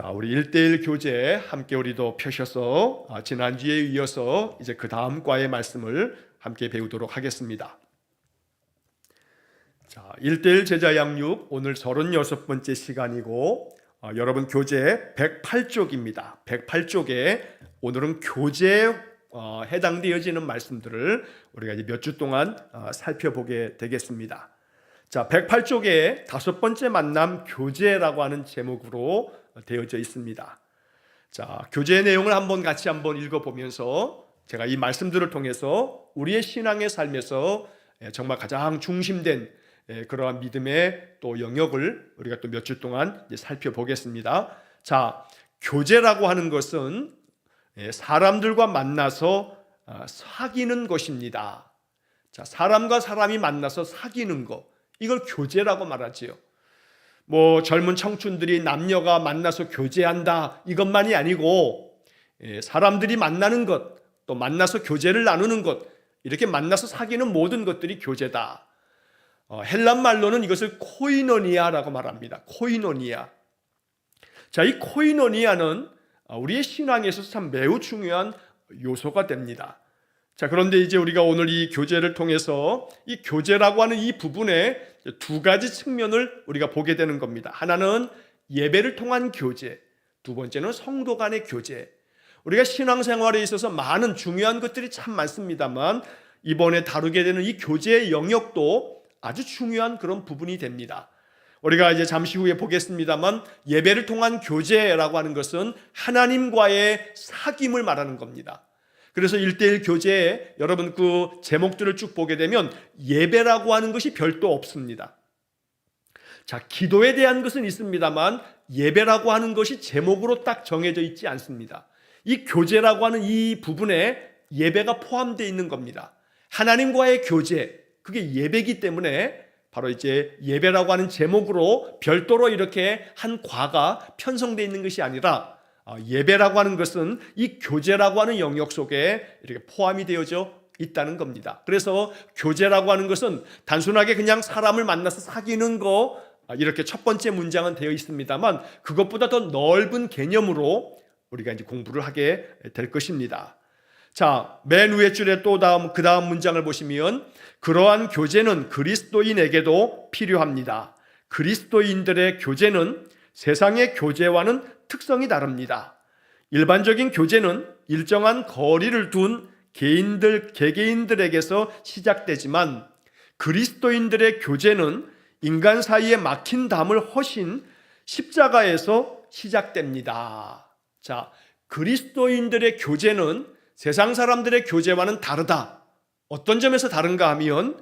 자, 우리 1대1 교재 함께 우리도 펴셔서 지난주에 이어서 이제 그 다음 과의 말씀을 함께 배우도록 하겠습니다. 자, 1대1 제자 양육 오늘 36번째 시간이고 여러분 교재 108쪽입니다. 108쪽에 오늘은 교재에 해당되어지는 말씀들을 우리가 이제 몇 주 동안 살펴보게 되겠습니다. 자, 108쪽에 5번째 만남 교제라고 하는 제목으로 되어져 있습니다. 자, 교제의 내용을 같이 한번 읽어보면서 제가 이 말씀들을 통해서 우리의 신앙의 삶에서 정말 가장 중심된 그러한 믿음의 또 영역을 우리가 또 몇 주 동안 살펴보겠습니다. 자, 교제라고 하는 것은 사람들과 만나서 사귀는 것입니다. 자, 사람과 사람이 만나서 사귀는 것, 이걸 교제라고 말하지요. 젊은 청춘들이 남녀가 만나서 교제한다, 이것만이 아니고 사람들이 만나는 것, 또 만나서 교제를 나누는 것, 이렇게 만나서 사귀는 모든 것들이 교제다. 헬란 말로는 이것을 코이노니아라고 말합니다. 코이노니아. 자, 이 코이노니아는 우리의 신앙에서 참 매우 중요한 요소가 됩니다. 자, 그런데 이제 우리가 오늘 이 교제를 통해서 이 교제라고 하는 이 부분에 두 가지 측면을 우리가 보게 되는 겁니다. 하나는 예배를 통한 교제, 두 번째는 성도 간의 교제. 우리가 신앙생활에 있어서 많은 중요한 것들이 참 많습니다만 이번에 다루게 되는 이 교제의 영역도 아주 중요한 그런 부분이 됩니다. 우리가 이제 잠시 후에 보겠습니다만 예배를 통한 교제라고 하는 것은 하나님과의 사귐을 말하는 겁니다. 그래서 1대1 교제에 여러분 그 제목들을 쭉 보게 되면 예배라고 하는 것이 별도 없습니다. 자, 기도에 대한 것은 있습니다만 예배라고 하는 것이 제목으로 딱 정해져 있지 않습니다. 이 교제라고 하는 이 부분에 예배가 포함되어 있는 겁니다. 하나님과의 교제, 그게 예배이기 때문에 바로 이제 예배라고 하는 제목으로 별도로 이렇게 한 과가 편성되어 있는 것이 아니라 예배라고 하는 것은 이 교제라고 하는 영역 속에 이렇게 포함이 되어져 있다는 겁니다. 그래서 교제라고 하는 것은 단순하게 그냥 사람을 만나서 사귀는 거, 이렇게 첫 번째 문장은 되어 있습니다만 그것보다 더 넓은 개념으로 우리가 이제 공부를 하게 될 것입니다. 자, 맨 위에 줄에 그 다음 문장을 보시면 그러한 교제는 그리스도인에게도 필요합니다. 그리스도인들의 교제는 세상의 교제와는 특성이 다릅니다. 일반적인 교제는 일정한 거리를 둔 개개인들에게서 시작되지만 그리스도인들의 교제는 인간 사이에 막힌 담을 허신 십자가에서 시작됩니다. 자, 그리스도인들의 교제는 세상 사람들의 교제와는 다르다. 어떤 점에서 다른가 하면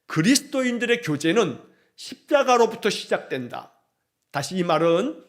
그리스도인들의 교제는 십자가로부터 시작된다. 다시 이 말은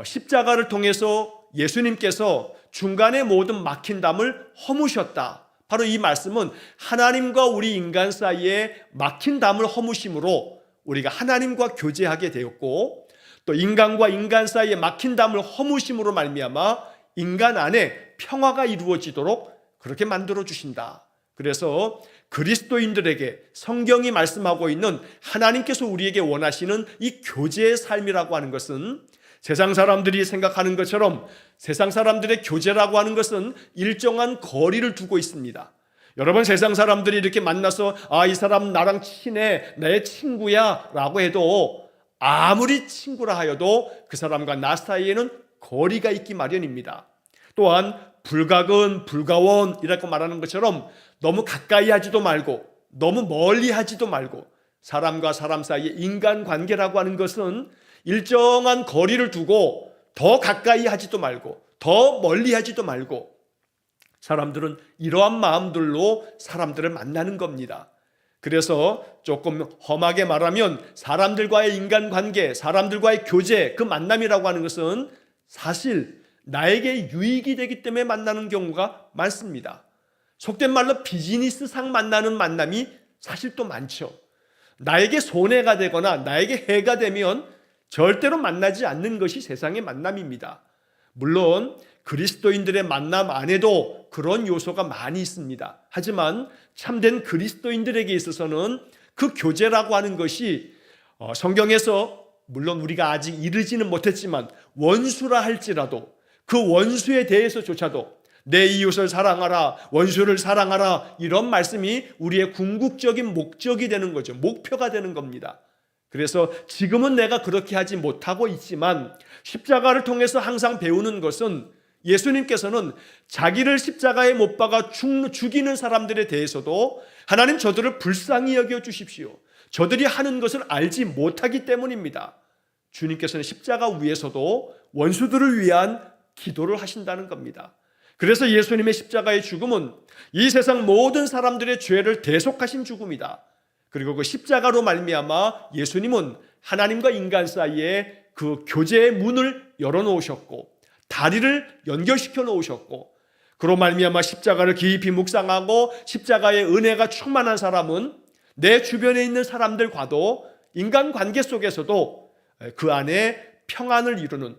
십자가를 통해서 예수님께서 중간에 모든 막힌 담을 허무셨다. 바로 이 말씀은 하나님과 우리 인간 사이에 막힌 담을 허무심으로 우리가 하나님과 교제하게 되었고 또 인간과 인간 사이에 막힌 담을 허무심으로 말미암아 인간 안에 평화가 이루어지도록 그렇게 만들어 주신다. 그래서 그리스도인들에게 성경이 말씀하고 있는 하나님께서 우리에게 원하시는 이 교제의 삶이라고 하는 것은 세상 사람들이 생각하는 것처럼 세상 사람들의 교제라고 하는 것은 일정한 거리를 두고 있습니다. 여러분, 세상 사람들이 이렇게 만나서 이 사람 나랑 친해, 내 친구야 라고 해도 아무리 친구라 하여도 그 사람과 나 사이에는 거리가 있기 마련입니다. 또한 불가근, 불가원이라고 말하는 것처럼 너무 가까이 하지도 말고 너무 멀리 하지도 말고 사람과 사람 사이의 인간관계라고 하는 것은 일정한 거리를 두고 더 가까이 하지도 말고 더 멀리 하지도 말고 사람들은 이러한 마음들로 사람들을 만나는 겁니다. 그래서 조금 험하게 말하면 사람들과의 인간관계, 사람들과의 교제, 그 만남이라고 하는 것은 사실 나에게 유익이 되기 때문에 만나는 경우가 많습니다. 속된 말로 비즈니스상 만나는 만남이 사실 또 많죠. 나에게 손해가 되거나 나에게 해가 되면 절대로 만나지 않는 것이 세상의 만남입니다. 물론 그리스도인들의 만남 안에도 그런 요소가 많이 있습니다. 하지만 참된 그리스도인들에게 있어서는 그 교제라고 하는 것이 성경에서 물론 우리가 아직 이르지는 못했지만 원수라 할지라도 그 원수에 대해서조차도 내 이웃을 사랑하라, 원수를 사랑하라, 이런 말씀이 우리의 궁극적인 목적이 되는 거죠. 목표가 되는 겁니다. 그래서 지금은 내가 그렇게 하지 못하고 있지만 십자가를 통해서 항상 배우는 것은 예수님께서는 자기를 십자가에 못 박아 죽이는 사람들에 대해서도 하나님 저들을 불쌍히 여겨 주십시오, 저들이 하는 것을 알지 못하기 때문입니다. 주님께서는 십자가 위에서도 원수들을 위한 기도를 하신다는 겁니다. 그래서 예수님의 십자가의 죽음은 이 세상 모든 사람들의 죄를 대속하신 죽음이다. 그리고 그 십자가로 말미암아 예수님은 하나님과 인간 사이에 그 교제의 문을 열어놓으셨고 다리를 연결시켜 놓으셨고, 그로 말미암아 십자가를 깊이 묵상하고 십자가의 은혜가 충만한 사람은 내 주변에 있는 사람들과도 인간관계 속에서도 그 안에 평안을 이루는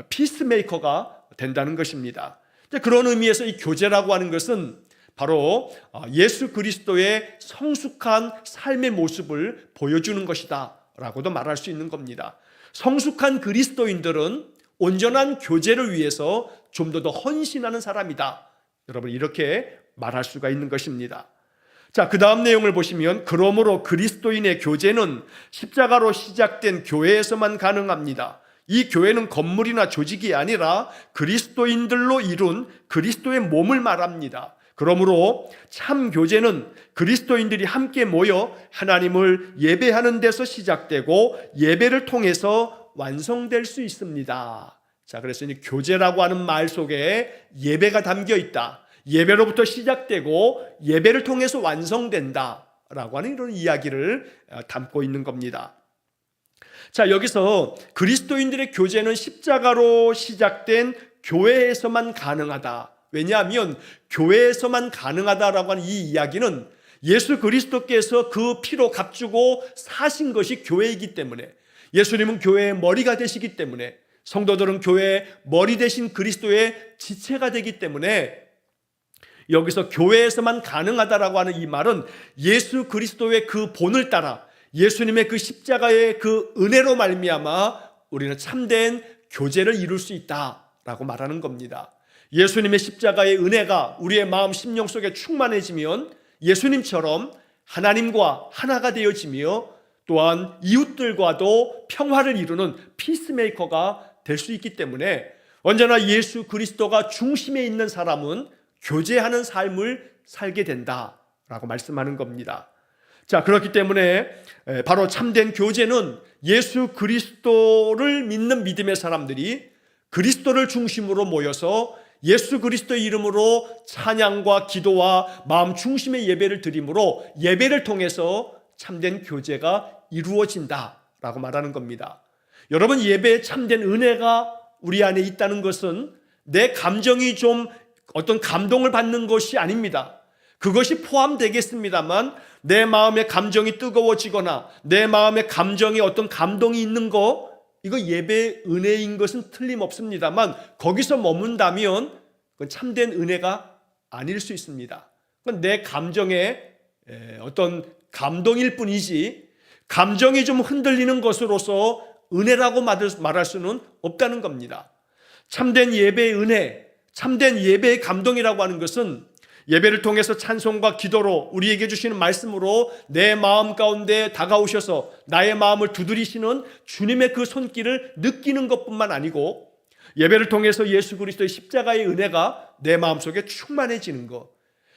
피스메이커가 된다는 것입니다. 그런 의미에서 이 교제라고 하는 것은 바로 예수 그리스도의 성숙한 삶의 모습을 보여주는 것이다 라고도 말할 수 있는 겁니다. 성숙한 그리스도인들은 온전한 교제를 위해서 좀 더 헌신하는 사람이다, 여러분, 이렇게 말할 수가 있는 것입니다. 자, 그 다음 내용을 보시면, 그러므로 그리스도인의 교제는 십자가로 시작된 교회에서만 가능합니다. 이 교회는 건물이나 조직이 아니라 그리스도인들로 이룬 그리스도의 몸을 말합니다. 그러므로 참 교제는 그리스도인들이 함께 모여 하나님을 예배하는 데서 시작되고 예배를 통해서 완성될 수 있습니다. 자, 그래서 이 교제라고 하는 말 속에 예배가 담겨 있다, 예배로부터 시작되고 예배를 통해서 완성된다라고 하는 이런 이야기를 담고 있는 겁니다. 자, 여기서 그리스도인들의 교제는 십자가로 시작된 교회에서만 가능하다. 왜냐하면 교회에서만 가능하다라고 하는 이 이야기는 예수 그리스도께서 그 피로 값주고 사신 것이 교회이기 때문에, 예수님은 교회의 머리가 되시기 때문에, 성도들은 교회의 머리 되신 그리스도의 지체가 되기 때문에 여기서 교회에서만 가능하다라고 하는 이 말은 예수 그리스도의 그 본을 따라 예수님의 그 십자가의 그 은혜로 말미암아 우리는 참된 교제를 이룰 수 있다라고 말하는 겁니다. 예수님의 십자가의 은혜가 우리의 마음 심령 속에 충만해지면 예수님처럼 하나님과 하나가 되어지며 또한 이웃들과도 평화를 이루는 피스메이커가 될 수 있기 때문에 언제나 예수 그리스도가 중심에 있는 사람은 교제하는 삶을 살게 된다라고 말씀하는 겁니다. 자, 그렇기 때문에 바로 참된 교제는 예수 그리스도를 믿는 믿음의 사람들이 그리스도를 중심으로 모여서 예수 그리스도의 이름으로 찬양과 기도와 마음 중심의 예배를 드림으로 예배를 통해서 참된 교제가 이루어진다라고 말하는 겁니다. 여러분, 예배에 참된 은혜가 우리 안에 있다는 것은 내 감정이 좀 어떤 감동을 받는 것이 아닙니다. 그것이 포함되겠습니다만 내 마음의 감정이 뜨거워지거나 내 마음의 감정에 어떤 감동이 있는 거, 이거 예배의 은혜인 것은 틀림없습니다만 거기서 머문다면 그건 참된 은혜가 아닐 수 있습니다. 그건 내 감정의 어떤 감동일 뿐이지 감정이 좀 흔들리는 것으로서 은혜라고 말할 수는 없다는 겁니다. 참된 예배의 은혜, 참된 예배의 감동이라고 하는 것은 예배를 통해서 찬송과 기도로 우리에게 주시는 말씀으로 내 마음 가운데 다가오셔서 나의 마음을 두드리시는 주님의 그 손길을 느끼는 것뿐만 아니고 예배를 통해서 예수 그리스도의 십자가의 은혜가 내 마음속에 충만해지는 것,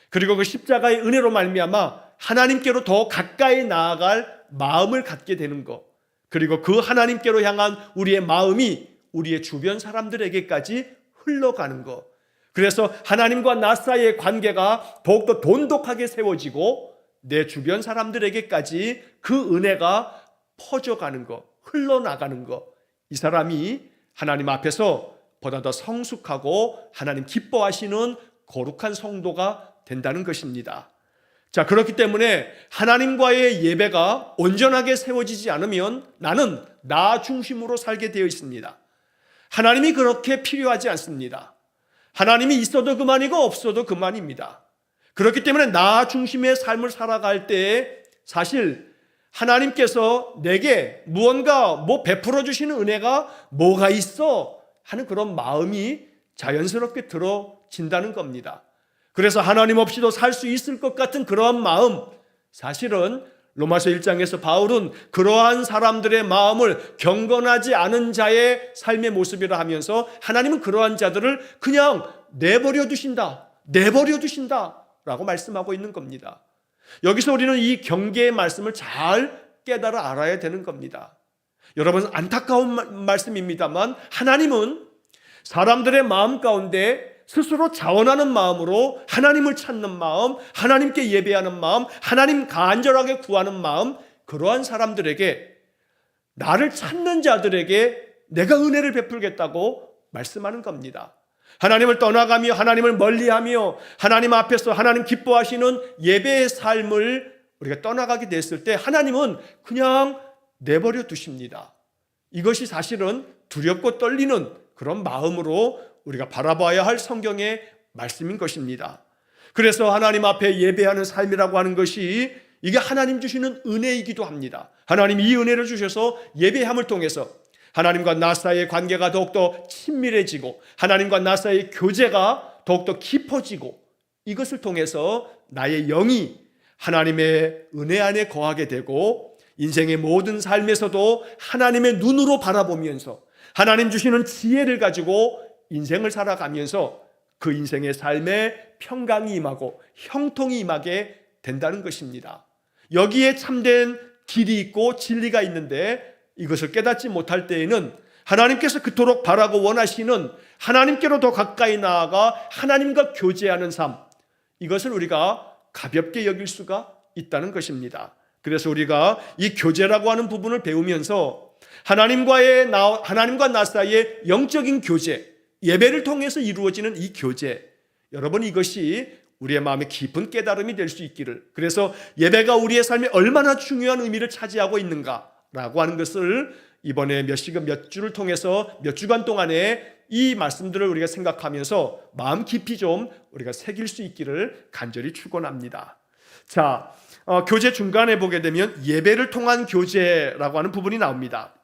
그리고 그 십자가의 은혜로 말미암아 하나님께로 더 가까이 나아갈 마음을 갖게 되는 것, 그리고 그 하나님께로 향한 우리의 마음이 우리의 주변 사람들에게까지 흘러가는 것, 그래서 하나님과 나 사이의 관계가 더욱더 돈독하게 세워지고 내 주변 사람들에게까지 그 은혜가 퍼져가는 것, 흘러나가는 것, 이 사람이 하나님 앞에서 보다 더 성숙하고 하나님 기뻐하시는 거룩한 성도가 된다는 것입니다. 자, 그렇기 때문에 하나님과의 예배가 온전하게 세워지지 않으면 나는 나 중심으로 살게 되어 있습니다. 하나님이 그렇게 필요하지 않습니다. 하나님이 있어도 그만이고 없어도 그만입니다. 그렇기 때문에 나 중심의 삶을 살아갈 때 사실 하나님께서 내게 무언가 베풀어 주시는 은혜가 뭐가 있어? 하는 그런 마음이 자연스럽게 들어진다는 겁니다. 그래서 하나님 없이도 살 수 있을 것 같은 그러한 마음, 사실은 로마서 1장에서 바울은 그러한 사람들의 마음을 경건하지 않은 자의 삶의 모습이라 하면서 하나님은 그러한 자들을 그냥 내버려 두신다 라고 말씀하고 있는 겁니다. 여기서 우리는 이 경계의 말씀을 잘 깨달아 알아야 되는 겁니다. 여러분, 안타까운 말씀입니다만 하나님은 사람들의 마음 가운데 스스로 자원하는 마음으로 하나님을 찾는 마음, 하나님께 예배하는 마음, 하나님 간절하게 구하는 마음, 그러한 사람들에게, 나를 찾는 자들에게 내가 은혜를 베풀겠다고 말씀하는 겁니다. 하나님을 떠나가며 하나님을 멀리하며 하나님 앞에서 하나님 기뻐하시는 예배의 삶을 우리가 떠나가게 됐을 때 하나님은 그냥 내버려 두십니다. 이것이 사실은 두렵고 떨리는 그런 마음으로 우리가 바라봐야 할 성경의 말씀인 것입니다. 그래서 하나님 앞에 예배하는 삶이라고 하는 것이 이게 하나님 주시는 은혜이기도 합니다. 하나님 이 은혜를 주셔서 예배함을 통해서 하나님과 나 사이의 관계가 더욱더 친밀해지고 하나님과 나 사이의 교제가 더욱더 깊어지고 이것을 통해서 나의 영이 하나님의 은혜 안에 거하게 되고 인생의 모든 삶에서도 하나님의 눈으로 바라보면서 하나님 주시는 지혜를 가지고 인생을 살아가면서 그 인생의 삶에 평강이 임하고 형통이 임하게 된다는 것입니다. 여기에 참된 길이 있고 진리가 있는데 이것을 깨닫지 못할 때에는 하나님께서 그토록 바라고 원하시는 하나님께로 더 가까이 나아가 하나님과 교제하는 삶, 이것을 우리가 가볍게 여길 수가 있다는 것입니다. 그래서 우리가 이 교제라고 하는 부분을 배우면서 하나님과 나 사이의 영적인 교제, 예배를 통해서 이루어지는 이 교제, 여러분 이것이 우리의 마음에 깊은 깨달음이 될 수 있기를, 그래서 예배가 우리의 삶에 얼마나 중요한 의미를 차지하고 있는가라고 하는 것을 이번에 몇 주를 통해서 몇 주간 동안에 이 말씀들을 우리가 생각하면서 마음 깊이 좀 우리가 새길 수 있기를 간절히 축원합니다. 자, 교제 중간에 보게 되면 예배를 통한 교제라고 하는 부분이 나옵니다.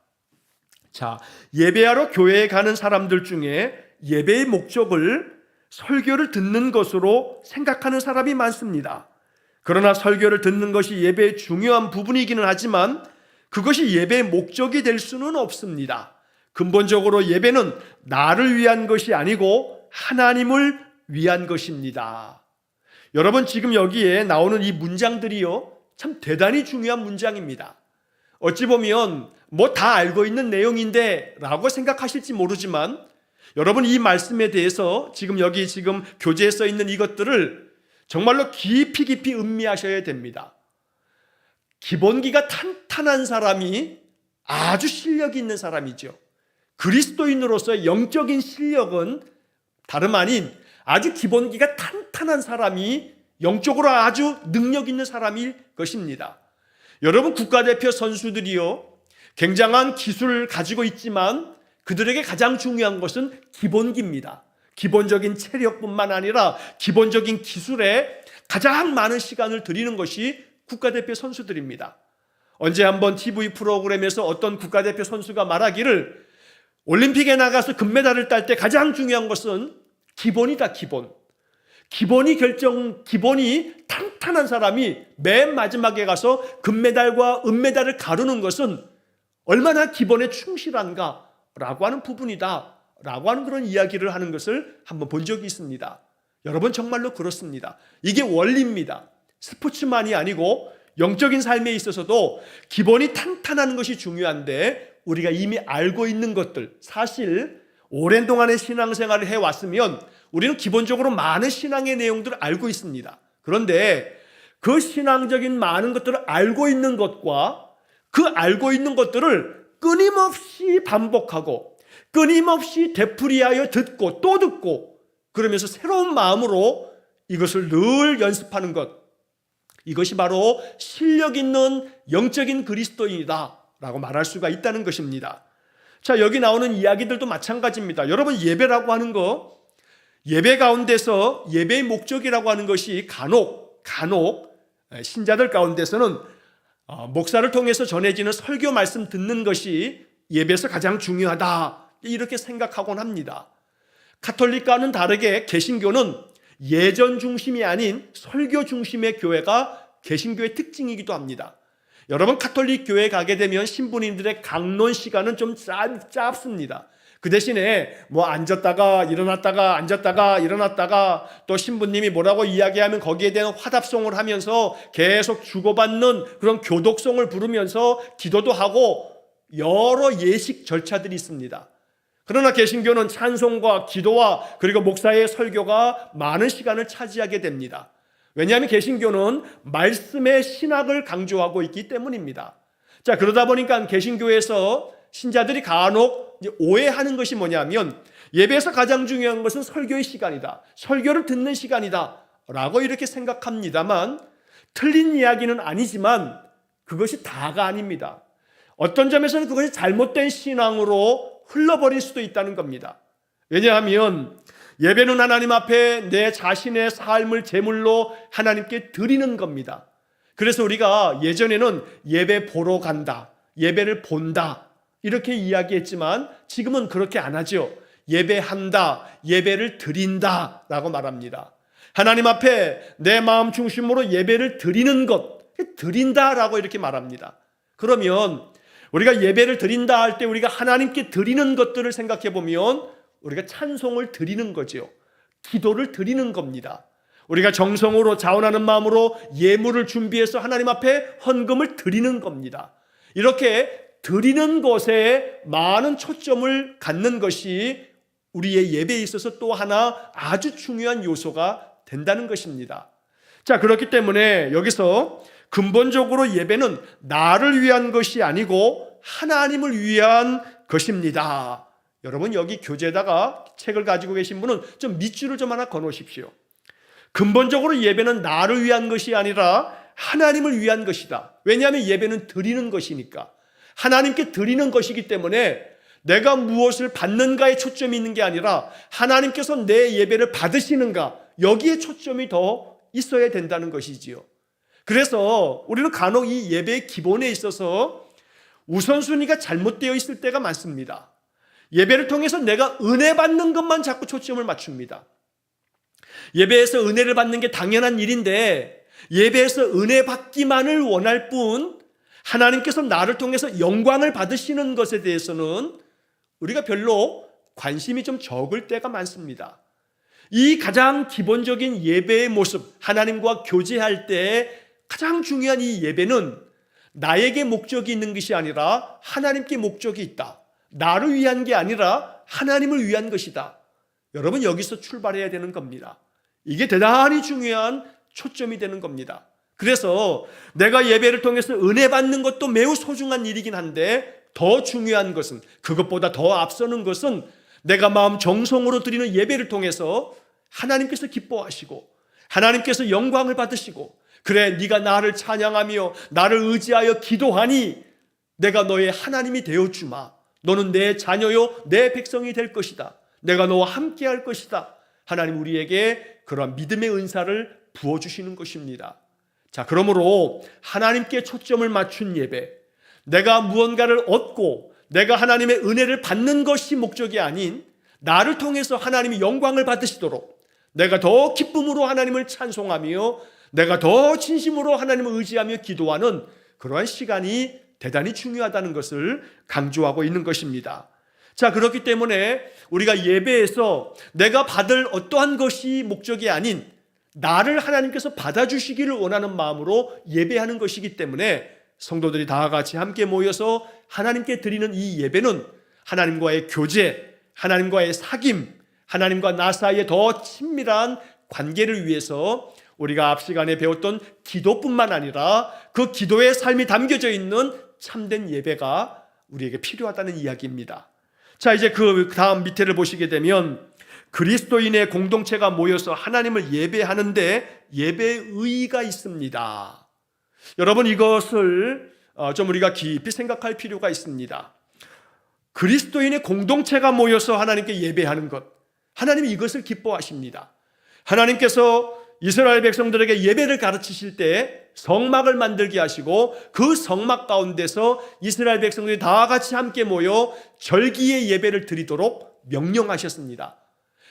자, 예배하러 교회에 가는 사람들 중에 예배의 목적을 설교를 듣는 것으로 생각하는 사람이 많습니다. 그러나 설교를 듣는 것이 예배의 중요한 부분이기는 하지만 그것이 예배의 목적이 될 수는 없습니다. 근본적으로 예배는 나를 위한 것이 아니고 하나님을 위한 것입니다. 여러분, 지금 여기에 나오는 이 문장들이요, 참 대단히 중요한 문장입니다. 어찌 보면 뭐 다 알고 있는 내용인데 라고 생각하실지 모르지만 여러분, 이 말씀에 대해서 지금 교재에 써 있는 이것들을 정말로 깊이 음미하셔야 됩니다. 기본기가 탄탄한 사람이 아주 실력이 있는 사람이죠. 그리스도인으로서의 영적인 실력은 다름 아닌 아주 기본기가 탄탄한 사람이 영적으로 아주 능력 있는 사람일 것입니다. 여러분, 국가대표 선수들이요, 굉장한 기술을 가지고 있지만 그들에게 가장 중요한 것은 기본기입니다. 기본적인 체력뿐만 아니라 기본적인 기술에 가장 많은 시간을 들이는 것이 국가대표 선수들입니다. 언제 한번 TV 프로그램에서 어떤 국가대표 선수가 말하기를 올림픽에 나가서 금메달을 딸 때 가장 중요한 것은 기본이다, 기본. 기본이 탄탄한 사람이 맨 마지막에 가서 금메달과 은메달을 가르는 것은 얼마나 기본에 충실한가 라고 하는 부분이다 라고 하는 그런 이야기를 하는 것을 한번 본 적이 있습니다. 여러분, 정말로 그렇습니다. 이게 원리입니다. 스포츠만이 아니고 영적인 삶에 있어서도 기본이 탄탄한 것이 중요한데 우리가 이미 알고 있는 것들, 사실 오랜 동안의 신앙생활을 해왔으면 우리는 기본적으로 많은 신앙의 내용들을 알고 있습니다. 그런데 그 신앙적인 많은 것들을 알고 있는 것과 그 알고 있는 것들을 끊임없이 반복하고 끊임없이 되풀이하여 듣고 또 듣고 그러면서 새로운 마음으로 이것을 늘 연습하는 것, 이것이 바로 실력 있는 영적인 그리스도인이다 라고 말할 수가 있다는 것입니다. 자, 여기 나오는 이야기들도 마찬가지입니다. 여러분, 예배라고 하는 거, 예배 가운데서 예배의 목적이라고 하는 것이 간혹 신자들 가운데서는 목사를 통해서 전해지는 설교 말씀 듣는 것이 예배에서 가장 중요하다, 이렇게 생각하곤 합니다. 가톨릭과는 다르게 개신교는 예전 중심이 아닌 설교 중심의 교회가 개신교의 특징이기도 합니다. 여러분, 가톨릭 교회에 가게 되면 신부님들의 강론 시간은 좀 짧습니다. 그 대신에 앉았다가 일어났다가 앉았다가 일어났다가 또 신부님이 뭐라고 이야기하면 거기에 대한 화답송을 하면서 계속 주고받는 그런 교독송을 부르면서 기도도 하고 여러 예식 절차들이 있습니다. 그러나 개신교는 찬송과 기도와 그리고 목사의 설교가 많은 시간을 차지하게 됩니다. 왜냐하면 개신교는 말씀의 신학을 강조하고 있기 때문입니다. 자, 그러다 보니까 개신교에서 신자들이 간혹 오해하는 것이 뭐냐면 예배에서 가장 중요한 것은 설교의 시간이다, 설교를 듣는 시간이다 라고 이렇게 생각합니다만 틀린 이야기는 아니지만 그것이 다가 아닙니다. 어떤 점에서는 그것이 잘못된 신앙으로 흘러버릴 수도 있다는 겁니다. 왜냐하면 예배는 하나님 앞에 내 자신의 삶을 제물로 하나님께 드리는 겁니다. 그래서 우리가 예전에는 예배 보러 간다, 예배를 본다 이렇게 이야기했지만 지금은 그렇게 안 하죠. 예배한다, 예배를 드린다 라고 말합니다. 하나님 앞에 내 마음 중심으로 예배를 드리는 것, 드린다라고 이렇게 말합니다. 그러면 우리가 예배를 드린다 할 때 우리가 하나님께 드리는 것들을 생각해 보면 우리가 찬송을 드리는 거죠. 기도를 드리는 겁니다. 우리가 정성으로 자원하는 마음으로 예물을 준비해서 하나님 앞에 헌금을 드리는 겁니다. 이렇게 드리는 것에 많은 초점을 갖는 것이 우리의 예배에 있어서 또 하나 아주 중요한 요소가 된다는 것입니다. 자, 그렇기 때문에 여기서 근본적으로 예배는 나를 위한 것이 아니고 하나님을 위한 것입니다. 여러분, 여기 교재에다가 책을 가지고 계신 분은 좀 밑줄을 좀 하나 거놓으십시오. 근본적으로 예배는 나를 위한 것이 아니라 하나님을 위한 것이다. 왜냐하면 예배는 드리는 것이니까. 하나님께 드리는 것이기 때문에 내가 무엇을 받는가에 초점이 있는 게 아니라 하나님께서 내 예배를 받으시는가, 여기에 초점이 더 있어야 된다는 것이지요. 그래서 우리는 간혹 이 예배의 기본에 있어서 우선순위가 잘못되어 있을 때가 많습니다. 예배를 통해서 내가 은혜 받는 것만 자꾸 초점을 맞춥니다. 예배에서 은혜를 받는 게 당연한 일인데 예배에서 은혜 받기만을 원할 뿐 하나님께서 나를 통해서 영광을 받으시는 것에 대해서는 우리가 별로 관심이 좀 적을 때가 많습니다. 이 가장 기본적인 예배의 모습, 하나님과 교제할 때 가장 중요한 이 예배는 나에게 목적이 있는 것이 아니라 하나님께 목적이 있다. 나를 위한 게 아니라 하나님을 위한 것이다. 여러분, 여기서 출발해야 되는 겁니다. 이게 대단히 중요한 초점이 되는 겁니다. 그래서 내가 예배를 통해서 은혜 받는 것도 매우 소중한 일이긴 한데 더 중요한 것은, 그것보다 더 앞서는 것은 내가 마음 정성으로 드리는 예배를 통해서 하나님께서 기뻐하시고 하나님께서 영광을 받으시고, 그래 네가 나를 찬양하며 나를 의지하여 기도하니 내가 너의 하나님이 되어주마. 너는 내 자녀요 내 백성이 될 것이다. 내가 너와 함께 할 것이다. 하나님 우리에게 그러한 믿음의 은사를 부어주시는 것입니다. 자, 그러므로 하나님께 초점을 맞춘 예배, 내가 무언가를 얻고 내가 하나님의 은혜를 받는 것이 목적이 아닌 나를 통해서 하나님이 영광을 받으시도록 내가 더 기쁨으로 하나님을 찬송하며 내가 더 진심으로 하나님을 의지하며 기도하는 그러한 시간이 대단히 중요하다는 것을 강조하고 있는 것입니다. 자, 그렇기 때문에 우리가 예배에서 내가 받을 어떠한 것이 목적이 아닌 나를 하나님께서 받아주시기를 원하는 마음으로 예배하는 것이기 때문에 성도들이 다 같이 함께 모여서 하나님께 드리는 이 예배는 하나님과의 교제, 하나님과의 사귐, 하나님과 나 사이에 더 친밀한 관계를 위해서 우리가 앞 시간에 배웠던 기도뿐만 아니라 그 기도의 삶이 담겨져 있는 참된 예배가 우리에게 필요하다는 이야기입니다. 자, 이제 그 다음 밑에를 보시게 되면 그리스도인의 공동체가 모여서 하나님을 예배하는데 예배의 의의가 있습니다. 여러분, 이것을 좀 우리가 깊이 생각할 필요가 있습니다. 그리스도인의 공동체가 모여서 하나님께 예배하는 것, 하나님이 이것을 기뻐하십니다. 하나님께서 이스라엘 백성들에게 예배를 가르치실 때 성막을 만들게 하시고 그 성막 가운데서 이스라엘 백성들이 다 같이 함께 모여 절기의 예배를 드리도록 명령하셨습니다.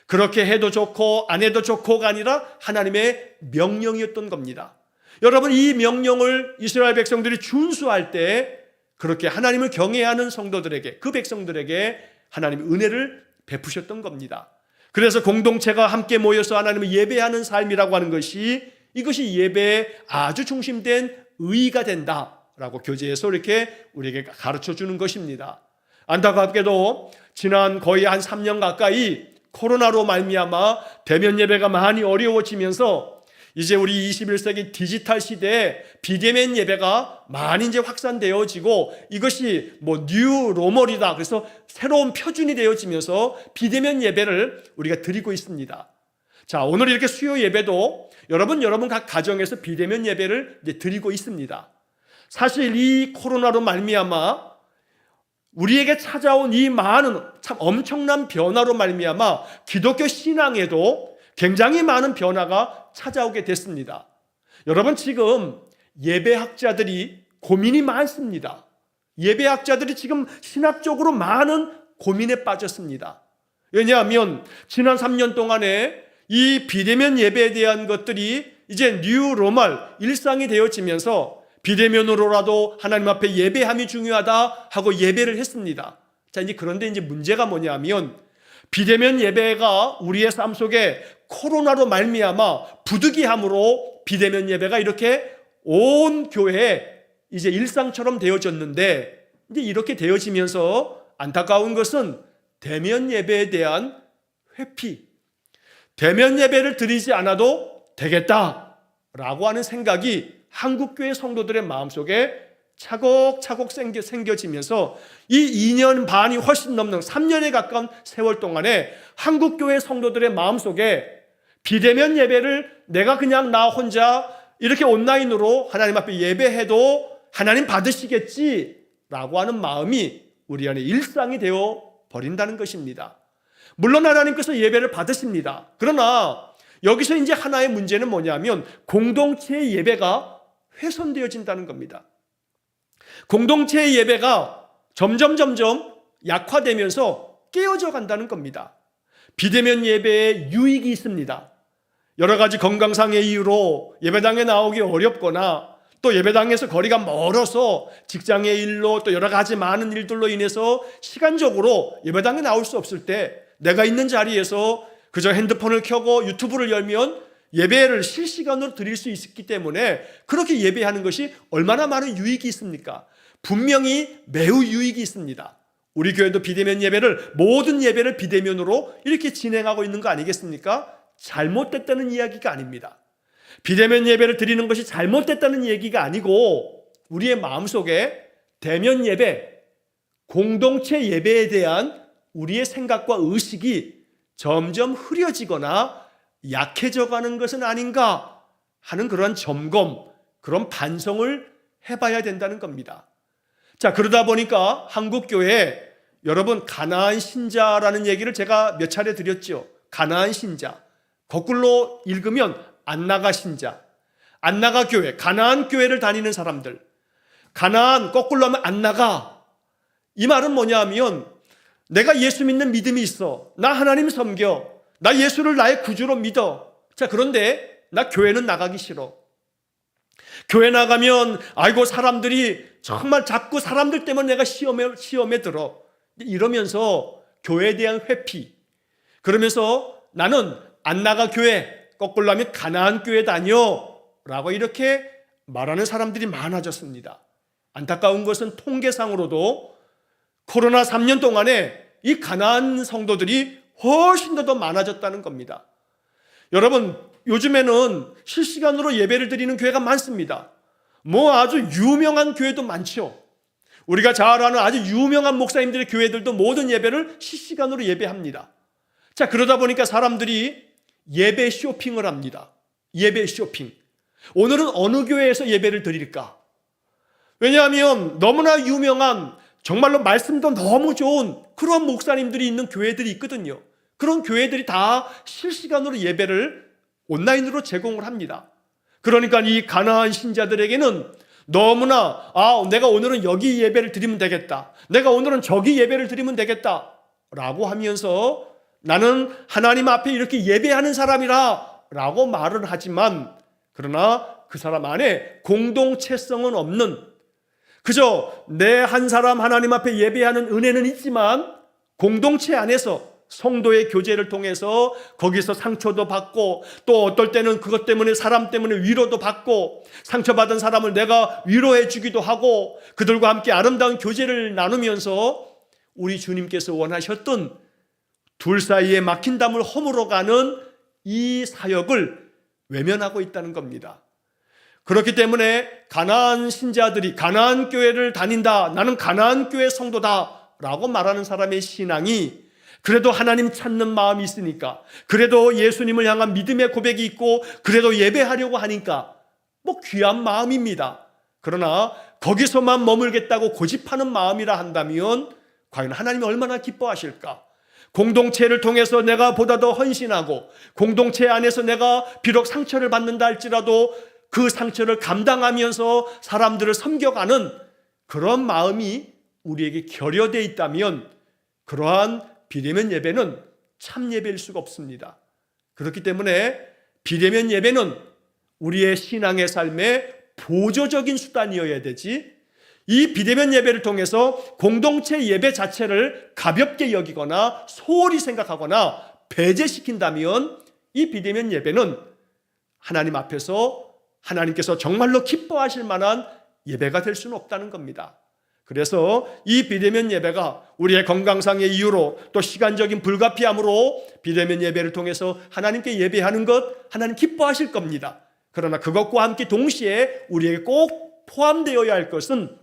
그렇게 해도 좋고 안 해도 좋고가 아니라 하나님의 명령이었던 겁니다. 여러분, 이 명령을 이스라엘 백성들이 준수할 때 그렇게 하나님을 경외하는 성도들에게, 그 백성들에게 하나님의 은혜를 베푸셨던 겁니다. 그래서 공동체가 함께 모여서 하나님을 예배하는 삶이라고 하는 것이, 이것이 예배에 아주 중심된 의의가 된다라고 교재에서 이렇게 우리에게 가르쳐 주는 것입니다. 안타깝게도 지난 거의 한 3년 가까이 코로나로 말미암아 대면 예배가 많이 어려워지면서 이제 우리 21세기 디지털 시대에 비대면 예배가 많이 이제 확산되어지고 이것이 뉴 노멀이다. 그래서 새로운 표준이 되어지면서 비대면 예배를 우리가 드리고 있습니다. 자, 오늘 이렇게 수요 예배도 여러분 각 가정에서 비대면 예배를 이제 드리고 있습니다. 사실 이 코로나로 말미암아 우리에게 찾아온 이 많은 참 엄청난 변화로 말미암아 기독교 신앙에도 굉장히 많은 변화가 찾아오게 됐습니다. 여러분, 지금 예배학자들이 고민이 많습니다. 예배학자들이 지금 신학적으로 많은 고민에 빠졌습니다. 왜냐하면 지난 3년 동안에 이 비대면 예배에 대한 것들이 이제 뉴 노멀, 일상이 되어지면서 비대면으로라도 하나님 앞에 예배함이 중요하다 하고 예배를 했습니다. 자, 이제 그런데 이제 문제가 뭐냐면 비대면 예배가 우리의 삶 속에 코로나로 말미암아 부득이함으로 비대면 예배가 이렇게 온 교회에 이제 일상처럼 되어졌는데, 이제 이렇게 되어지면서 안타까운 것은 대면 예배에 대한 회피, 대면 예배를 드리지 않아도 되겠다라고 하는 생각이 한국교회 성도들의 마음속에 차곡차곡 생겨지면서 이 2년 반이 훨씬 넘는 3년에 가까운 세월 동안에 한국교회 성도들의 마음속에 비대면 예배를 내가 그냥 나 혼자 이렇게 온라인으로 하나님 앞에 예배해도 하나님 받으시겠지라고 하는 마음이 우리 안에 일상이 되어 버린다는 것입니다. 물론 하나님께서 예배를 받으십니다. 그러나 여기서 이제 하나의 문제는 뭐냐면 공동체의 예배가 훼손되어진다는 겁니다. 공동체의 예배가 점점 약화되면서 깨어져 간다는 겁니다. 비대면 예배에 유익이 있습니다. 여러 가지 건강상의 이유로 예배당에 나오기 어렵거나 또 예배당에서 거리가 멀어서 직장의 일로 또 여러 가지 많은 일들로 인해서 시간적으로 예배당에 나올 수 없을 때 내가 있는 자리에서 그저 핸드폰을 켜고 유튜브를 열면 예배를 실시간으로 드릴 수 있기 때문에 그렇게 예배하는 것이 얼마나 많은 유익이 있습니까? 분명히 매우 유익이 있습니다. 우리 교회도 비대면 예배를, 모든 예배를 비대면으로 이렇게 진행하고 있는 거 아니겠습니까? 잘못됐다는 이야기가 아닙니다. 비대면 예배를 드리는 것이 잘못됐다는 얘기가 아니고 우리의 마음속에 대면 예배, 공동체 예배에 대한 우리의 생각과 의식이 점점 흐려지거나 약해져 가는 것은 아닌가 하는 그런 점검, 그런 반성을 해봐야 된다는 겁니다. 자, 그러다 보니까 한국교회에 여러분 가나안 신자라는 얘기를 제가 몇 차례 드렸죠. 가나안 신자, 거꾸로 읽으면 안나가 신자, 안나가 교회, 가나안 교회를 다니는 사람들. 가나안 거꾸로 하면 안나가. 이 말은 뭐냐면 내가 예수 믿는 믿음이 있어, 나 하나님 섬겨, 나 예수를 나의 구주로 믿어. 자, 그런데 나 교회는 나가기 싫어. 교회 나가면 아이고 사람들이 정말 자꾸 사람들 때문에 내가 시험에 들어. 이러면서 교회에 대한 회피, 그러면서 나는 안 나가 교회, 거꾸로 하면 가나안 교회 다녀 라고 이렇게 말하는 사람들이 많아졌습니다. 안타까운 것은 통계상으로도 코로나 3년 동안에 이 가나안 성도들이 훨씬 더 많아졌다는 겁니다. 여러분, 요즘에는 실시간으로 예배를 드리는 교회가 많습니다. 아주 유명한 교회도 많죠. 우리가 잘 아는 아주 유명한 목사님들의 교회들도 모든 예배를 실시간으로 예배합니다. 자, 그러다 보니까 사람들이 예배 쇼핑을 합니다. 예배 쇼핑. 오늘은 어느 교회에서 예배를 드릴까? 왜냐하면 너무나 유명한, 정말로 말씀도 너무 좋은 그런 목사님들이 있는 교회들이 있거든요. 그런 교회들이 다 실시간으로 예배를 온라인으로 제공을 합니다. 그러니까 이 가나안 신자들에게는 너무나 내가 오늘은 여기 예배를 드리면 되겠다, 내가 오늘은 저기 예배를 드리면 되겠다 라고 하면서 나는 하나님 앞에 이렇게 예배하는 사람이라 라고 말은 하지만, 그러나 그 사람 안에 공동체성은 없는, 그저 내 한 사람 하나님 앞에 예배하는 은혜는 있지만 공동체 안에서 성도의 교제를 통해서 거기서 상처도 받고, 또 어떨 때는 그것 때문에 사람 때문에 위로도 받고, 상처받은 사람을 내가 위로해 주기도 하고, 그들과 함께 아름다운 교제를 나누면서 우리 주님께서 원하셨던 둘 사이에 막힌 담을 허물어가는 이 사역을 외면하고 있다는 겁니다. 그렇기 때문에 가나안 신자들이 가나안 교회를 다닌다, 나는 가나안 교회 성도다 라고 말하는 사람의 신앙이 그래도 하나님 찾는 마음이 있으니까, 그래도 예수님을 향한 믿음의 고백이 있고, 그래도 예배하려고 하니까 귀한 마음입니다. 그러나 거기서만 머물겠다고 고집하는 마음이라 한다면 과연 하나님이 얼마나 기뻐하실까? 공동체를 통해서 내가 보다 더 헌신하고, 공동체 안에서 내가 비록 상처를 받는다 할지라도 그 상처를 감당하면서 사람들을 섬겨가는 그런 마음이 우리에게 결여되어 있다면 그러한 비대면 예배는 참 예배일 수가 없습니다. 그렇기 때문에 비대면 예배는 우리의 신앙의 삶의 보조적인 수단이어야 되지, 이 비대면 예배를 통해서 공동체 예배 자체를 가볍게 여기거나 소홀히 생각하거나 배제시킨다면 이 비대면 예배는 하나님 앞에서 하나님께서 정말로 기뻐하실 만한 예배가 될 수는 없다는 겁니다. 그래서 이 비대면 예배가 우리의 건강상의 이유로, 또 시간적인 불가피함으로 비대면 예배를 통해서 하나님께 예배하는 것 하나님 기뻐하실 겁니다. 그러나 그것과 함께 동시에 우리에게 꼭 포함되어야 할 것은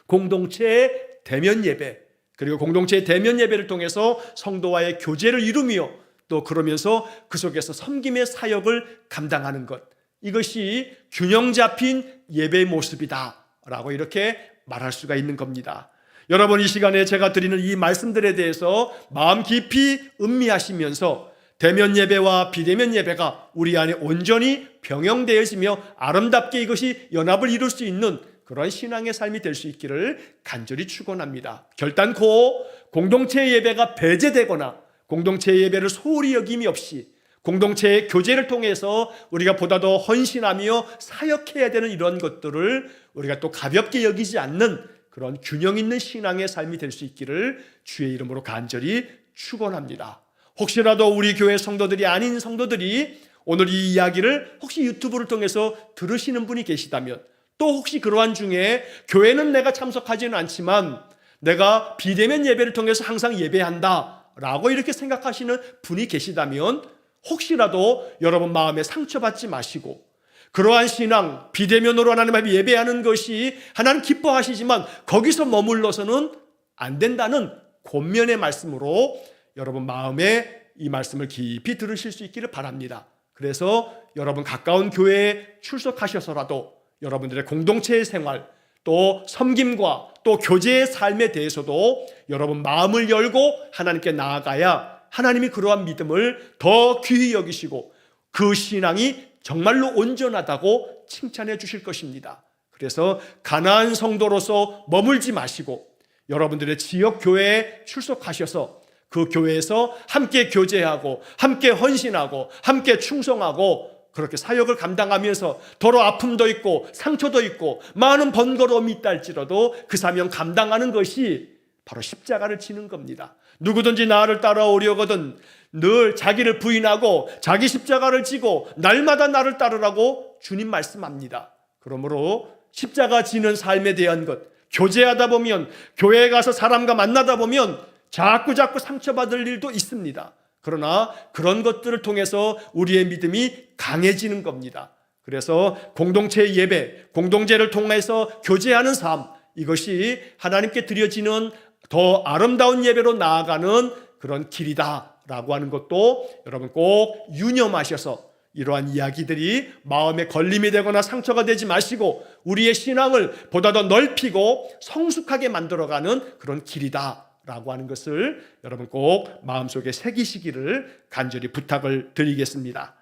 공동체의 대면 예배, 그리고 공동체의 대면 예배를 통해서 성도와의 교제를 이루며, 또 그러면서 그 속에서 섬김의 사역을 감당하는 것, 이것이 균형 잡힌 예배의 모습이다 라고 이렇게 말할 수가 있는 겁니다. 여러분, 이 시간에 제가 드리는 이 말씀들에 대해서 마음 깊이 음미하시면서 대면 예배와 비대면 예배가 우리 안에 온전히 병영되어지며 아름답게 이것이 연합을 이룰 수 있는 그런 신앙의 삶이 될 수 있기를 간절히 축원합니다. 결단코 공동체 예배가 배제되거나 공동체 예배를 소홀히 여김이 없이 공동체의 교제를 통해서 우리가 보다 더 헌신하며 사역해야 되는 이런 것들을 우리가 또 가볍게 여기지 않는 그런 균형 있는 신앙의 삶이 될 수 있기를 주의 이름으로 간절히 축원합니다. 혹시라도 우리 교회 성도들이 아닌 성도들이 오늘 이 이야기를 혹시 유튜브를 통해서 들으시는 분이 계시다면, 또 혹시 그러한 중에 교회는 내가 참석하지는 않지만 내가 비대면 예배를 통해서 항상 예배한다 라고 이렇게 생각하시는 분이 계시다면, 혹시라도 여러분 마음에 상처받지 마시고, 그러한 신앙, 비대면으로 하나님 앞에 예배하는 것이 하나님 기뻐하시지만 거기서 머물러서는 안 된다는 권면의 말씀으로 여러분 마음에 이 말씀을 깊이 들으실 수 있기를 바랍니다. 그래서 여러분 가까운 교회에 출석하셔서라도 여러분들의 공동체의 생활, 또 섬김과 또 교제의 삶에 대해서도 여러분 마음을 열고 하나님께 나아가야 하나님이 그러한 믿음을 더 귀히 여기시고 그 신앙이 정말로 온전하다고 칭찬해 주실 것입니다. 그래서 가나안 성도로서 머물지 마시고 여러분들의 지역 교회에 출석하셔서 그 교회에서 함께 교제하고 함께 헌신하고 함께 충성하고 그렇게 사역을 감당하면서 더러 아픔도 있고 상처도 있고 많은 번거로움이 있다 할지라도 그 사명 감당하는 것이 바로 십자가를 지는 겁니다. 누구든지 나를 따라오려거든 늘 자기를 부인하고 자기 십자가를 지고 날마다 나를 따르라고 주님 말씀합니다. 그러므로 십자가 지는 삶에 대한 것, 교제하다 보면, 교회에 가서 사람과 만나다 보면 자꾸 상처받을 일도 있습니다. 그러나 그런 것들을 통해서 우리의 믿음이 강해지는 겁니다. 그래서 공동체 예배, 공동체를 통해서 교제하는 삶, 이것이 하나님께 드려지는 더 아름다운 예배로 나아가는 그런 길이다라고 하는 것도 여러분 꼭 유념하셔서 이러한 이야기들이 마음에 걸림이 되거나 상처가 되지 마시고 우리의 신앙을 보다 더 넓히고 성숙하게 만들어가는 그런 길이다라고 하는 것을 여러분 꼭 마음속에 새기시기를 간절히 부탁을 드리겠습니다.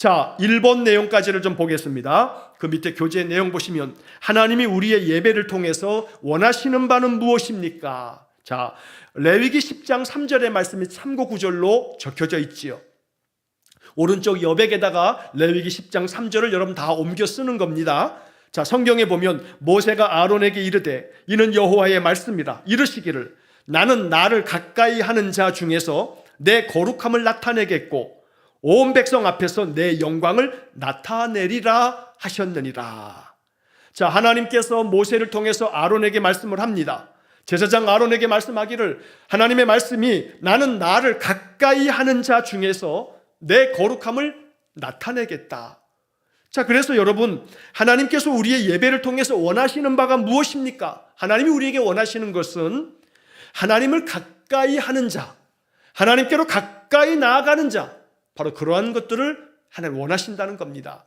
자, 1번 내용까지를 좀 보겠습니다. 그 밑에 교재 내용 보시면 하나님이 우리의 예배를 통해서 원하시는 바는 무엇입니까? 자, 레위기 10장 3절의 말씀이 참고 구절로 적혀져 있지요. 오른쪽 여백에다가 레위기 10장 3절을 여러분 다 옮겨 쓰는 겁니다. 자, 성경에 보면 모세가 아론에게 이르되 이는 여호와의 말씀이라 이르시기를 나는 나를 가까이 하는 자 중에서 내 거룩함을 나타내겠고 온 백성 앞에서 내 영광을 나타내리라 하셨느니라. 자, 하나님께서 모세를 통해서 아론에게 말씀을 합니다. 제사장 아론에게 말씀하기를 하나님의 말씀이 나는 나를 가까이 하는 자 중에서 내 거룩함을 나타내겠다. 자, 그래서 여러분, 하나님께서 우리의 예배를 통해서 원하시는 바가 무엇입니까? 하나님이 우리에게 원하시는 것은 하나님을 가까이 하는 자, 하나님께로 가까이 나아가는 자, 바로 그러한 것들을 하나님 원하신다는 겁니다.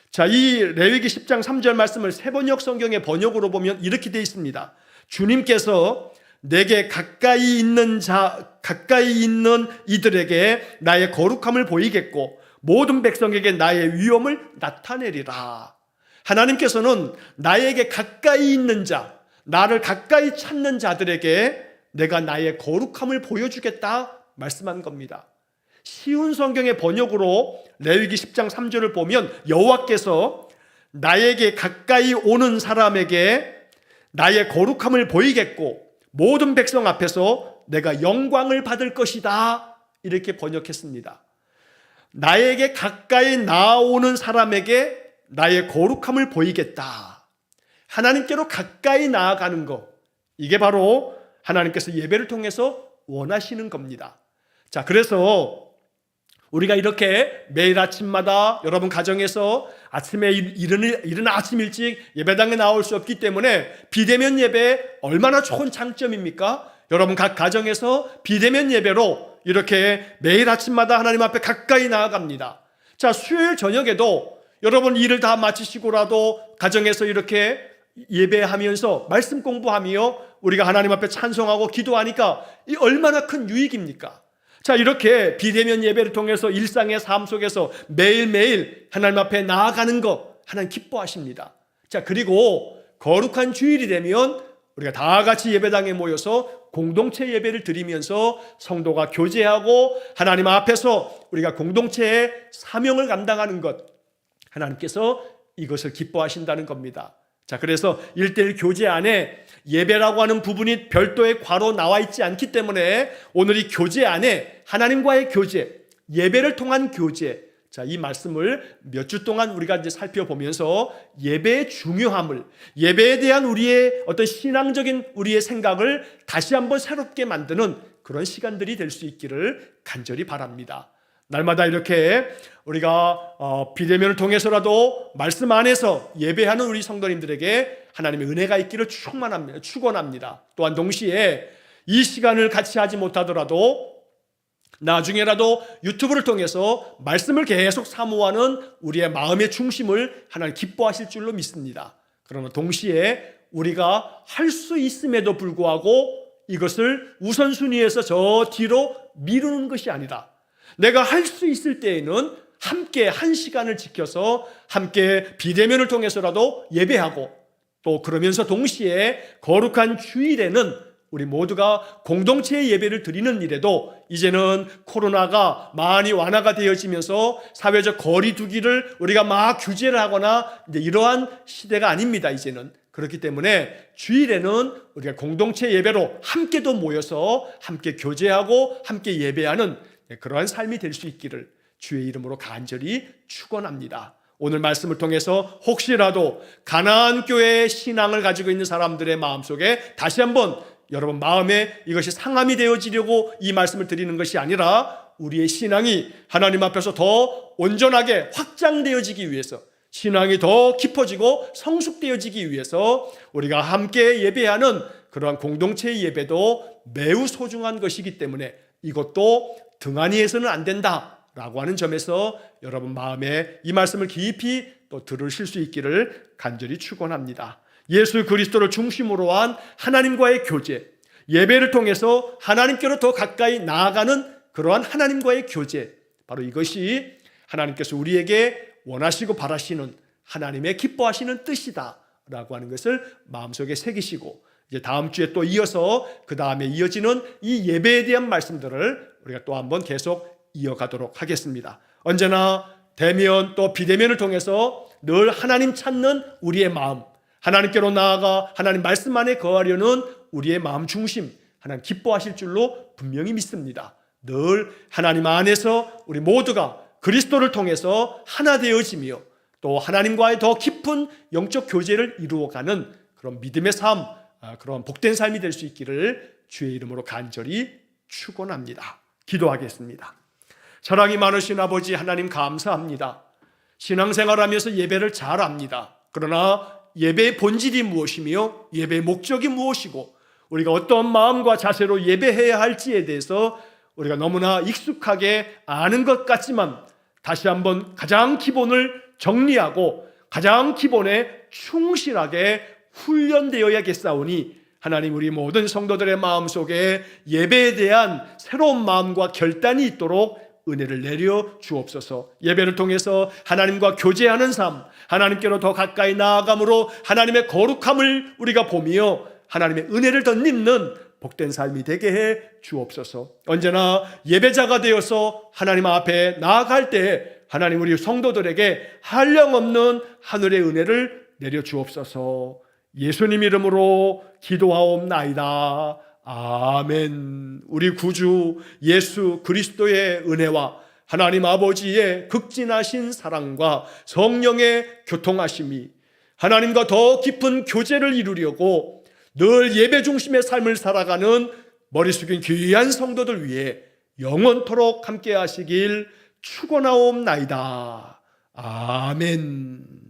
자, 이 레위기 10장 3절 말씀을 세번역 성경의 번역으로 보면 이렇게 되어 있습니다. 주님께서 내게 가까이 있는 이들에게 나의 거룩함을 보이겠고 모든 백성에게 나의 위엄을 나타내리라. 하나님께서는 나에게 가까이 있는 자, 나를 가까이 찾는 자들에게 내가 나의 거룩함을 보여주겠다 말씀한 겁니다. 쉬운 성경의 번역으로 레위기 10장 3절을 보면 여호와께서 나에게 가까이 오는 사람에게 나의 거룩함을 보이겠고 모든 백성 앞에서 내가 영광을 받을 것이다, 이렇게 번역했습니다. 나에게 가까이 나오는 사람에게 나의 거룩함을 보이겠다. 하나님께로 가까이 나아가는 것, 이게 바로 하나님께서 예배를 통해서 원하시는 겁니다. 자, 그래서 우리가 이렇게 매일 아침마다 여러분 가정에서 아침에 일어나 아침 일찍 예배당에 나올 수 없기 때문에 비대면 예배 얼마나 좋은 장점입니까? 여러분 각 가정에서 비대면 예배로 이렇게 매일 아침마다 하나님 앞에 가까이 나아갑니다. 자, 수요일 저녁에도 여러분 일을 다 마치시고라도 가정에서 이렇게 예배하면서 말씀 공부하며 우리가 하나님 앞에 찬송하고 기도하니까 이 얼마나 큰 유익입니까? 자, 이렇게 비대면 예배를 통해서 일상의 삶 속에서 매일매일 하나님 앞에 나아가는 것 하나님 기뻐하십니다. 자, 그리고 거룩한 주일이 되면 우리가 다 같이 예배당에 모여서 공동체 예배를 드리면서 성도가 교제하고 하나님 앞에서 우리가 공동체의 사명을 감당하는 것, 하나님께서 이것을 기뻐하신다는 겁니다. 자, 그래서 1:1 교제 안에 예배라고 하는 부분이 별도의 괄호 나와 있지 않기 때문에 오늘 이 교제 안에 하나님과의 교제, 예배를 통한 교제, 자, 이 말씀을 몇 주 동안 우리가 이제 살펴보면서 예배의 중요함을, 예배에 대한 우리의 어떤 신앙적인 우리의 생각을 다시 한번 새롭게 만드는 그런 시간들이 될 수 있기를 간절히 바랍니다. 날마다 이렇게 우리가 비대면을 통해서라도 말씀 안에서 예배하는 우리 성도님들에게 하나님의 은혜가 있기를 축원합니다. 또한 동시에 이 시간을 같이 하지 못하더라도 나중에라도 유튜브를 통해서 말씀을 계속 사모하는 우리의 마음의 중심을 하나님 기뻐하실 줄로 믿습니다. 그러나 동시에 우리가 할 수 있음에도 불구하고 이것을 우선순위에서 저 뒤로 미루는 것이 아니라 내가 할 수 있을 때에는 함께 한 시간을 지켜서 함께 비대면을 통해서라도 예배하고 또 그러면서 동시에 거룩한 주일에는 우리 모두가 공동체의 예배를 드리는 일에도 이제는 코로나가 많이 완화가 되어지면서 사회적 거리 두기를 우리가 막 규제를 하거나 이제 이러한 시대가 아닙니다. 이제는 그렇기 때문에 주일에는 우리가 공동체 예배로 함께도 모여서 함께 교제하고 함께 예배하는 그러한 삶이 될 수 있기를 주의 이름으로 간절히 축원합니다. 오늘 말씀을 통해서 혹시라도 가나안 교회의 신앙을 가지고 있는 사람들의 마음속에 다시 한번 여러분 마음에 이것이 상함이 되어지려고 이 말씀을 드리는 것이 아니라 우리의 신앙이 하나님 앞에서 더 온전하게 확장되어지기 위해서, 신앙이 더 깊어지고 성숙되어지기 위해서 우리가 함께 예배하는 그러한 공동체의 예배도 매우 소중한 것이기 때문에 이것도 등한히해서는 안 된다라고 하는 점에서 여러분 마음에 이 말씀을 깊이 또 들으실 수 있기를 간절히 축원합니다. 예수 그리스도를 중심으로 한 하나님과의 교제, 예배를 통해서 하나님께로 더 가까이 나아가는 그러한 하나님과의 교제, 바로 이것이 하나님께서 우리에게 원하시고 바라시는 하나님의 기뻐하시는 뜻이다 라고 하는 것을 마음속에 새기시고, 이제 다음 주에 또 이어서 그 다음에 이어지는 이 예배에 대한 말씀들을 우리가 또 한번 계속 이어가도록 하겠습니다. 언제나 대면 또 비대면을 통해서 늘 하나님 찾는 우리의 마음, 하나님께로 나아가 하나님 말씀 안에 거하려는 우리의 마음 중심, 하나님 기뻐하실 줄로 분명히 믿습니다. 늘 하나님 안에서 우리 모두가 그리스도를 통해서 하나 되어지며 또 하나님과의 더 깊은 영적 교제를 이루어가는 그런 믿음의 삶, 그런 복된 삶이 될 수 있기를 주의 이름으로 간절히 축원합니다. 기도하겠습니다. 사랑이 많으신 아버지 하나님 감사합니다. 신앙생활하면서 예배를 잘 압니다. 그러나 예배의 본질이 무엇이며 예배의 목적이 무엇이고 우리가 어떤 마음과 자세로 예배해야 할지에 대해서 우리가 너무나 익숙하게 아는 것 같지만 다시 한번 가장 기본을 정리하고 가장 기본에 충실하게 훈련되어야겠사오니 하나님 우리 모든 성도들의 마음속에 예배에 대한 새로운 마음과 결단이 있도록 은혜를 내려 주옵소서. 예배를 통해서 하나님과 교제하는 삶, 하나님께로 더 가까이 나아감으로 하나님의 거룩함을 우리가 보며 하나님의 은혜를 덧입는 복된 삶이 되게 해 주옵소서. 언제나 예배자가 되어서 하나님 앞에 나아갈 때 하나님 우리 성도들에게 한량없는 하늘의 은혜를 내려 주옵소서. 예수님 이름으로 기도하옵나이다. 아멘. 우리 구주 예수 그리스도의 은혜와 하나님 아버지의 극진하신 사랑과 성령의 교통하심이 하나님과 더 깊은 교제를 이루려고 늘 예배 중심의 삶을 살아가는 머리 숙인 귀한 성도들 위해 영원토록 함께 하시길 축원하옵나이다. 아멘.